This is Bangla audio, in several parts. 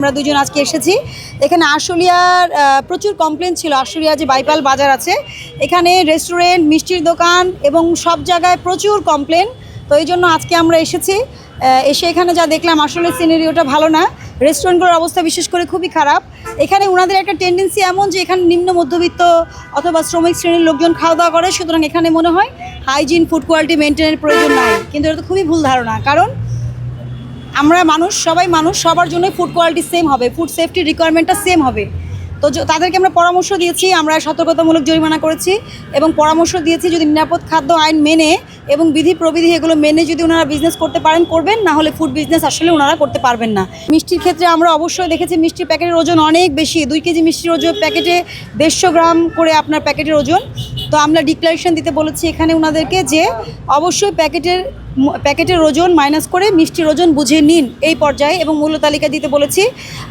আমরা দুজন আজকে এসেছি এখানে। আশুলিয়ার প্রচুর কমপ্লেন ছিল। আশুলিয়া যে বাইপাল বাজার আছে এখানে রেস্টুরেন্ট, মিষ্টির দোকান এবং সব জায়গায় প্রচুর কমপ্লেন। তো এই জন্য আজকে আমরা এসেছি। এসে এখানে যা দেখলাম আসলে সিনারিওটা ভালো না। রেস্টুরেন্টগুলোর অবস্থা বিশেষ করে খুবই খারাপ। এখানে ওনাদের একটা টেন্ডেন্সি এমন যে এখানে নিম্ন মধ্যবিত্ত অথবা শ্রমিক শ্রেণীর লোকজন খাওয়া দাওয়া করে, সুতরাং এখানে মনে হয় হাইজিন ফুড কোয়ালিটি মেনটেনের প্রয়োজন নাই। কিন্তু এটা তো খুবই ভুল ধারণা, কারণ আমরা মানুষ, সবাই মানুষ, সবার জন্য ফুড কোয়ালিটি সেম হবে, ফুড সেফটি রিকোয়ারমেন্টটা সেম হবে। তো তাদেরকে আমরা পরামর্শ দিয়েছি, আমরা সতর্কতামূলক জরিমানা করেছি এবং পরামর্শ দিয়েছি যদি নিরাপদ খাদ্য আইন মেনে এবং বিধি প্রবিধি এগুলো মেনে যদি ওনারা বিজনেস করতে পারেন করবেন, না হলে ফুড বিজনেস আসলে ওনারা করতে পারবেন না। মিষ্টির ক্ষেত্রে আমরা অবশ্যই দেখেছি মিষ্টির প্যাকেটের ওজন অনেক বেশি। 2 কেজি মিষ্টির ওজন প্যাকেটে 150 গ্রাম করে আপনার প্যাকেটের ওজন। তো আমরা ডিক্লারেশন দিতে বলেছি এখানে ওনাদেরকে যে অবশ্যই প্যাকেটের ওজন মাইনাস করে মিষ্টির ওজন বুঝে নিন এই পর্যায়ে, এবং মূল্য তালিকা দিতে বলেছি।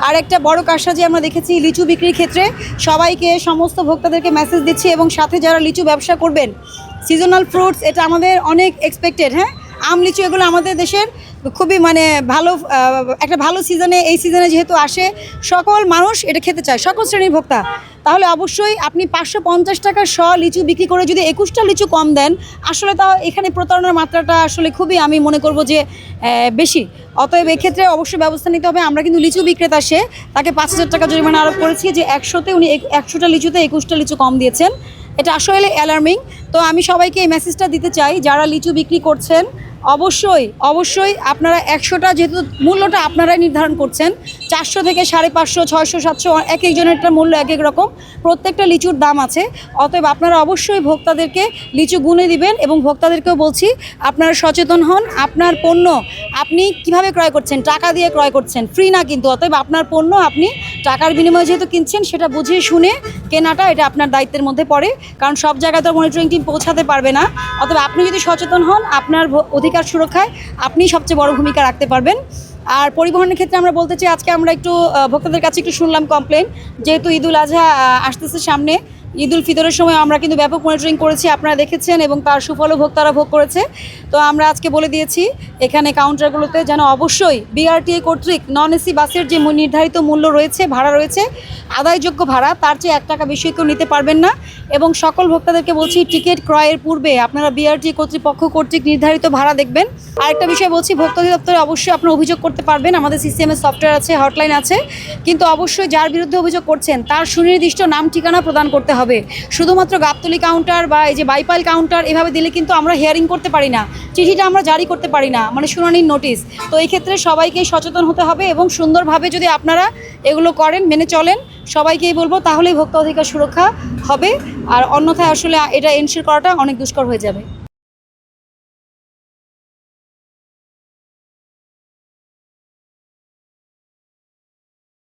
আর একটা বড় কারসাজি আমরা দেখেছি লিচু বিক্রির ক্ষেত্রে। সবাইকে, সমস্ত ভোক্তাদেরকে মেসেজ দিচ্ছি এবং সাথে যারা লিচু ব্যবসা করবেন, সিজনাল ফ্রুটস এটা আমাদের অনেক এক্সপেক্টেড। হ্যাঁ, আম লিচু এগুলো আমাদের দেশের খুবই ভালো একটা ভালো সিজনে, এই সিজনে যেহেতু আসে সকল মানুষ এটা খেতে চায়, সকল শ্রেণীর ভোক্তা। তাহলে অবশ্যই আপনি 550 টাকার লিচু বিক্রি করে যদি 21টা লিচু কম দেন, আসলে তা এখানে প্রতারণার মাত্রাটা আসলে খুবই, আমি মনে করব যে বেশি। অতএব এক্ষেত্রে অবশ্যই ব্যবস্থা নিতে হবে। আমরা কিন্তু লিচু বিক্রেতা তাকে 5000 টাকা জরিমানা আরোপ করেছি যে 100তে উনি 100টা লিচুতে 21টা লিচু কম দিয়েছেন। এটা আসলে অ্যালার্মিং। তো আমি সবাইকে এই মেসেজটা দিতে চাই, যারা লিচু বিক্রি করছেন অবশ্যই আপনারা 100টা, যেহেতু মূল্যটা আপনারাই নির্ধারণ করছেন, 400 থেকে 550, 600, 700, এক একজনেরটা মূল্য এক এক রকম, প্রত্যেকটা লিচুর দাম আছে। অতএব আপনারা অবশ্যই ভোক্তাদেরকে লিচু গুনে দিবেন এবং ভোক্তাদেরকেও বলছি আপনারা সচেতন হন। আপনার পণ্য আপনি কিভাবে ক্রয় করছেন, টাকা দিয়ে ক্রয় করছেন, ফ্রি না কিন্তু। অতএব আপনার পণ্য আপনি টাকার বিনিময়ে যেহেতু কিনছেন, সেটা বুঝে শুনে কেনাটা এটা আপনার দায়িত্বের মধ্যে পড়ে, কারণ সব জায়গায় তো মনিটরিং টিম পৌঁছাতে পারবে না। অতএব আপনি যদি সচেতন হন, আপনার অধিকার সুরক্ষায় আপনি সবচেয়ে বড় ভূমিকা রাখতে পারবেন। আর পরিবহনের ক্ষেত্রে আমরা বলতে চাই, আজকে আমরা একটু ভোক্তাদের কাছে একটু শুনলাম কমপ্লেন, যেহেতু ঈদুল আজহা আসতেছে সামনে, ঈদ উল ফিতরের সময় আমরা কিন্তু ব্যাপক মনিটরিং করেছি, আপনারা দেখেছেন, এবং তার সুফলও ভোক্তারা ভোগ করেছে। তো আমরা আজকে বলে দিয়েছি এখানে কাউন্টারগুলোতে যেন অবশ্যই বিআরটিএ কর্তৃক নন এসি বাসের যে নির্ধারিত মূল্য রয়েছে, ভাড়া রয়েছে, আদায়যোগ্য ভাড়া, তার চেয়ে 1 টাকা বেশি কেউ নিতে পারবেন না। এবং সকল ভোক্তাদেরকে বলছি টিকিট ক্রয়ের পূর্বে আপনারা বিআরটিএ কর্তৃপক্ষ কর্তৃক নির্ধারিত ভাড়া দেখবেন। আরেকটা বিষয় বলছি, ভোক্তা অধিদপ্তরে অবশ্যই আপনারা অভিযোগ করতে পারবেন, আমাদের সিসিএমএস সফটওয়্যার আছে, হটলাইন আছে, কিন্তু অবশ্যই যার বিরুদ্ধে অভিযোগ করছেন তার সুনির্দিষ্ট নাম ঠিকানা প্রদান করতে হবে। শুধুমাত্র গাবতলী কাউন্টার বা এই যে বাইপাল কাউন্টার এভাবে দিলে কিন্তু আমরা হিয়ারিং করতে পারি না, চিঠিটা আমরা জারি করতে পারি না, শুনানির নোটিশ। তো এই ক্ষেত্রে সবাইকেই সচেতন হতে হবে এবং সুন্দরভাবে যদি আপনারা এগুলো করেন, মেনে চলেন, সবাইকেই বলবো, তাহলেই ভোক্তা অধিকার সুরক্ষা হবে। আর অন্যথায় আসলে এটা এনশিওর করাটা অনেক দুষ্কর হয়ে যাবে।